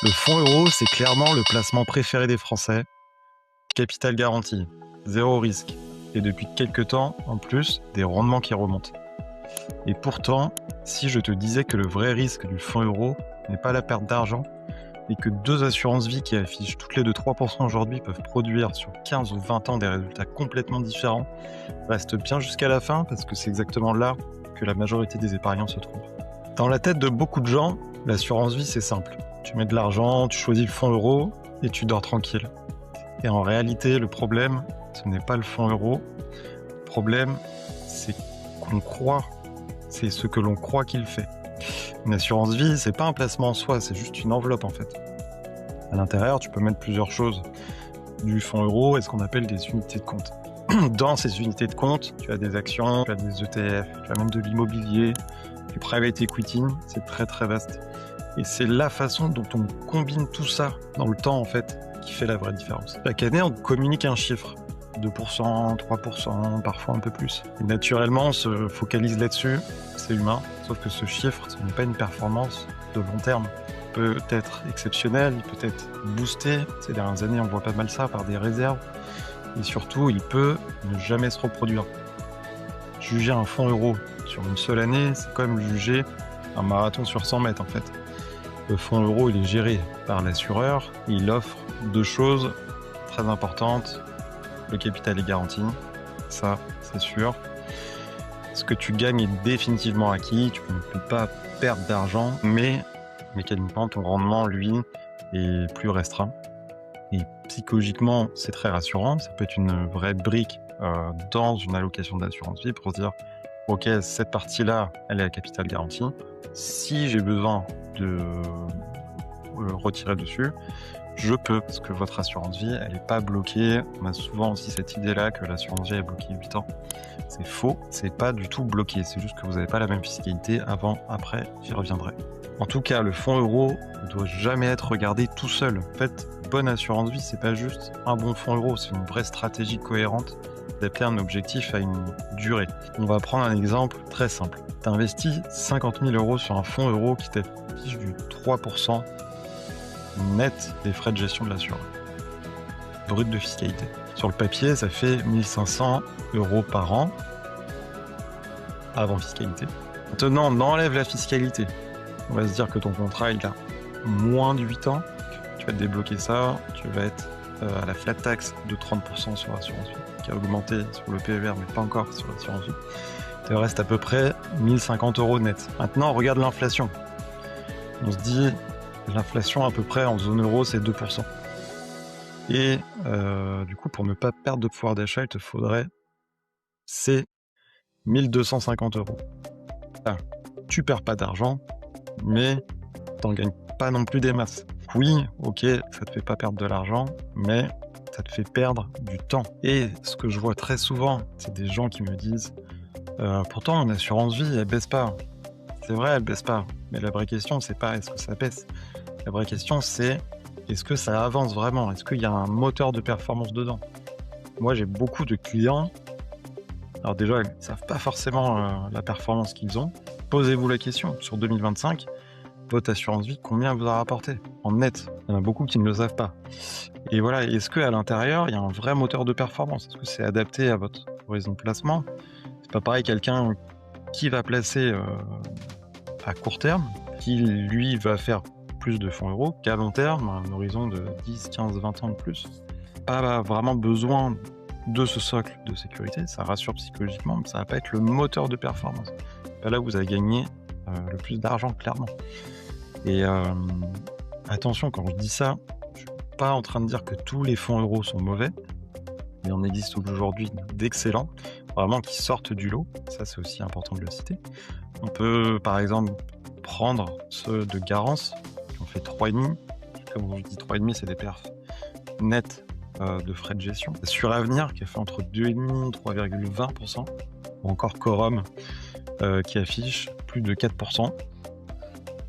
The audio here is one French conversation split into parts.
Le fonds euro, c'est clairement le placement préféré des Français. Capital garanti, zéro risque. Et depuis quelques temps, en plus, des rendements qui remontent. Et pourtant, si je te disais que le vrai risque du fonds euro n'est pas la perte d'argent, et que deux assurances vie qui affichent toutes les deux 3% aujourd'hui peuvent produire sur 15 ou 20 ans des résultats complètement différents, reste bien jusqu'à la fin parce que c'est exactement là que la majorité des épargnants se trouvent. Dans la tête de beaucoup de gens, l'assurance vie c'est simple. Tu mets de l'argent, tu choisis le fonds euro et tu dors tranquille. Et en réalité, le problème, ce n'est pas le fonds euro. Le problème, c'est qu'on croit, c'est ce que l'on croit qu'il fait. Une assurance vie, c'est pas un placement en soi, c'est juste une enveloppe en fait. À l'intérieur, tu peux mettre plusieurs choses. Du fonds euro et ce qu'on appelle des unités de compte. Dans ces unités de compte, tu as des actions, tu as des ETF, tu as même de l'immobilier, du private equity, c'est très très vaste. Et c'est la façon dont on combine tout ça dans le temps en fait qui fait la vraie différence. Chaque année, on communique un chiffre. 2%, 3%, parfois un peu plus. Et naturellement, on se focalise là-dessus, c'est humain, sauf que ce chiffre, ce n'est pas une performance de long terme. Il peut être exceptionnel, il peut être boosté. Ces dernières années, on voit pas mal ça par des réserves. Et surtout, il peut ne jamais se reproduire. Juger un fonds euro sur une seule année, c'est comme juger un marathon sur 100 mètres en fait. Le fonds euro, il est géré par l'assureur, il offre deux choses très importantes. Le capital est garanti, ça c'est sûr. Ce que tu gagnes est définitivement acquis, tu ne peux pas perdre d'argent, mais mécaniquement ton rendement, lui, est plus restreint. Et psychologiquement, c'est très rassurant, ça peut être une vraie brique dans une allocation d'assurance vie pour se dire ok, cette partie-là, elle est à capital garanti. Si j'ai besoin de retirer dessus, je peux, parce que votre assurance vie, elle n'est pas bloquée. On a souvent aussi cette idée-là que l'assurance vie est bloquée 8 ans. C'est faux, c'est pas du tout bloqué, c'est juste que vous n'avez pas la même fiscalité avant, après, j'y reviendrai. En tout cas, le fonds euro ne doit jamais être regardé tout seul. En fait, bonne assurance vie, c'est pas juste un bon fonds euro, c'est une vraie stratégie cohérente d'adapter un objectif à une durée. On va prendre un exemple très simple. Tu investis 50 000 euros sur un fonds euro qui t'affiche du 3% net des frais de gestion de l'assureur. Brut de fiscalité. Sur le papier, ça fait 1500 euros par an avant fiscalité. Maintenant, on enlève la fiscalité. On va se dire que ton contrat, il a moins de 8 ans. Tu vas te débloquer ça. Tu vas être à la flat tax de 30% sur l'assurance vie, qui a augmenté sur le PER, mais pas encore sur l'assurance vie. Il te reste à peu près 1050 euros net. Maintenant, on regarde l'inflation. On se dit, l'inflation à peu près en zone euro, c'est 2%. Et du coup, pour ne pas perdre de pouvoir d'achat, il te faudrait, c'est 1250 euros. Ah, tu perds pas d'argent, mais t'en gagnes pas non plus des masses. Oui, ok, ça te fait pas perdre de l'argent, mais ça te fait perdre du temps. Et ce que je vois très souvent, c'est des gens qui me disent pourtant mon assurance vie, elle baisse pas. C'est vrai, elle baisse pas. Mais la vraie question, c'est pas est-ce que ça baisse. La vraie question, c'est est-ce que ça avance vraiment? Est-ce qu'il y a un moteur de performance dedans? Moi, j'ai beaucoup de clients. Alors déjà, ils ne savent pas forcément la performance qu'ils ont. Posez-vous la question. Sur 2025, votre assurance vie, combien vous a rapporté en net? Il y en a beaucoup qui ne le savent pas. Et voilà, est-ce qu'à l'intérieur, il y a un vrai moteur de performance? Est-ce que c'est adapté à votre horizon de placement? C'est pas pareil quelqu'un qui va placer à court terme, qui lui va faire plus de fonds euros qu'à long terme, un horizon de 10, 15, 20 ans de plus. Pas vraiment besoin de ce socle de sécurité, ça rassure psychologiquement, mais ça va pas être le moteur de performance. C'est pas là où vous allez gagner le plus d'argent, clairement. Et attention, quand je dis ça, je suis pas en train de dire que tous les fonds euros sont mauvais, mais on existe aujourd'hui d'excellents, vraiment qui sortent du lot, ça c'est aussi important de le citer. On peut par exemple prendre ceux de Garance, qui ont fait 3,5, comme je dis 3,5 c'est des perfs nets de frais de gestion. Suravenir qui a fait entre 2,5 et 3,20%, ou encore Corum qui affiche plus de 4%.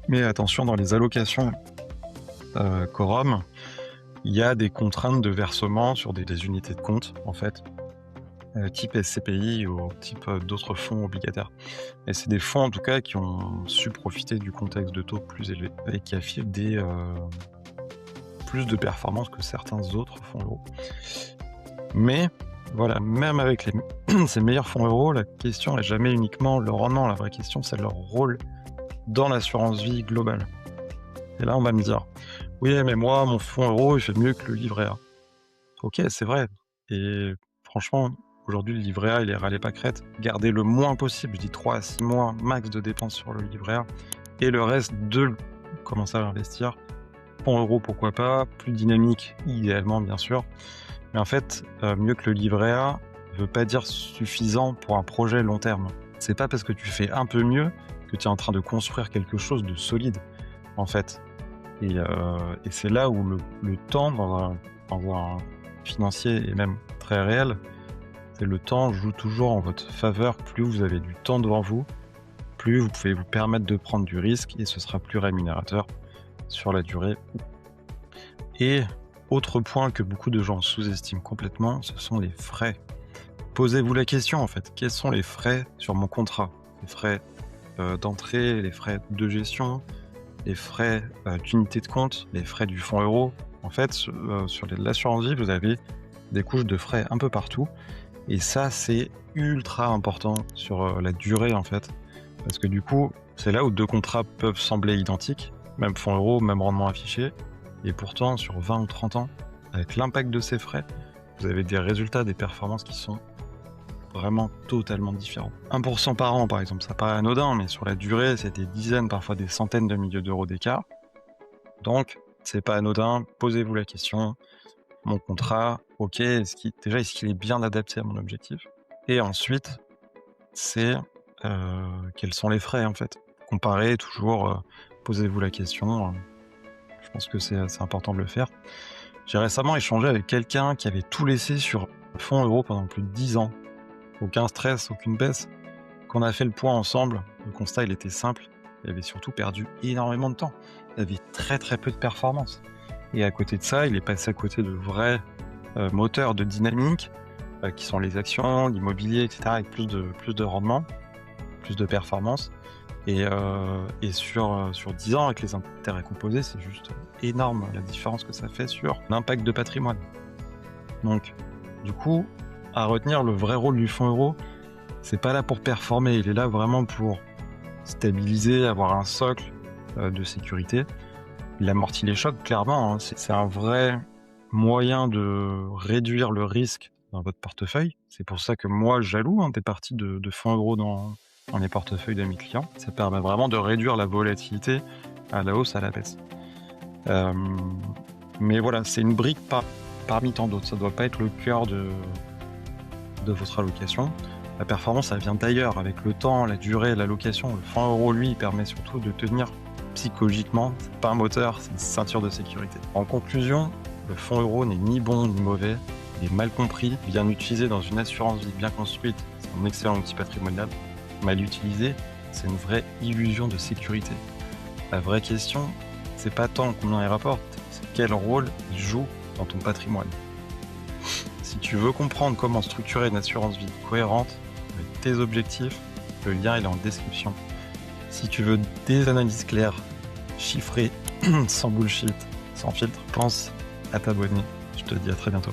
Mais attention, dans les allocations Corum, il y a des contraintes de versement sur des unités de compte, en fait, type SCPI ou type d'autres fonds obligataires. Et c'est des fonds, en tout cas, qui ont su profiter du contexte de taux plus élevé et qui affichent des plus de performance que certains autres fonds euros. Mais voilà, même avec ces meilleurs fonds euros, la question n'est jamais uniquement le rendement. La vraie question, c'est leur rôle dans l'assurance vie globale. Et là, on va me dire, oui, mais moi, mon fonds euro, il fait mieux que le livret A. Ok, c'est vrai. Et franchement, aujourd'hui, le livret A, il est râlé pas crête. Gardez le moins possible, je dis 3 à 6 mois max de dépenses sur le livret A. Et le reste, commencer à investir. Fonds euro, pourquoi pas. Plus dynamique, idéalement, bien sûr. Mais en fait, mieux que le livret A ne veut pas dire suffisant pour un projet long terme. C'est pas parce que tu fais un peu mieux que tu es en train de construire quelque chose de solide, en fait. Et c'est là où le temps, dans un financier et même très réel, c'est le temps joue toujours en votre faveur. Plus vous avez du temps devant vous, plus vous pouvez vous permettre de prendre du risque et ce sera plus rémunérateur sur la durée. Et autre point que beaucoup de gens sous-estiment complètement, ce sont les frais. Posez-vous la question en fait, quels sont les frais sur mon contrat? Les frais d'entrée, les frais de gestion, les frais d'unité de compte, les frais du fonds euro. En fait, sur l'assurance vie, vous avez des couches de frais un peu partout. Et ça, c'est ultra important sur la durée en fait. Parce que du coup, c'est là où deux contrats peuvent sembler identiques, même fonds euro, même rendement affiché. Et pourtant, sur 20 ou 30 ans, avec l'impact de ces frais, vous avez des résultats, des performances qui sont vraiment totalement différents. 1% par an, par exemple, ça paraît anodin, mais sur la durée, c'est des dizaines, parfois des centaines de milliers d'euros d'écart. Donc, c'est pas anodin. Posez-vous la question. Mon contrat, ok, est-ce qu'il est bien adapté à mon objectif? Et ensuite, c'est quels sont les frais, en fait. Comparez toujours, posez-vous la question. Je pense que c'est important de le faire. J'ai récemment échangé avec quelqu'un qui avait tout laissé sur le fonds euro pendant plus de 10 ans. Aucun stress, aucune baisse. Quand on a fait le point ensemble, le constat il était simple. Il avait surtout perdu énormément de temps. Il avait très très peu de performance. Et à côté de ça, il est passé à côté de vrais moteurs de dynamique, qui sont les actions, l'immobilier, etc., avec plus de rendement, plus de performance. Et sur 10 ans, avec les intérêts composés, c'est juste énorme la différence que ça fait sur l'impact de patrimoine. Donc, du coup, à retenir, le vrai rôle du fonds euro, c'est pas là pour performer, il est là vraiment pour stabiliser, avoir un socle de sécurité. Il amortit les chocs, clairement, hein. C'est un vrai moyen de réduire le risque dans votre portefeuille. C'est pour ça que moi, j'alloue des parties de fonds euros dans les portefeuilles de mes clients. Ça permet vraiment de réduire la volatilité à la hausse, à la baisse. Mais voilà, c'est une brique parmi tant d'autres. Ça ne doit pas être le cœur de votre allocation. La performance, elle vient d'ailleurs, avec le temps, la durée, l'allocation. Le fonds euro, lui, il permet surtout de tenir psychologiquement. C'est pas un moteur, c'est une ceinture de sécurité. En conclusion, le fonds euro n'est ni bon ni mauvais. Il est mal compris, bien utilisé dans une assurance vie bien construite. C'est un excellent outil patrimonial. Mal utilisé, c'est une vraie illusion de sécurité. La vraie question, c'est pas tant combien il rapporte, c'est quel rôle il joue dans ton patrimoine. Si tu veux comprendre comment structurer une assurance vie cohérente avec tes objectifs, le lien est en description. Si tu veux des analyses claires, chiffrées, sans bullshit, sans filtre, pense à t'abonner. Je te dis à très bientôt.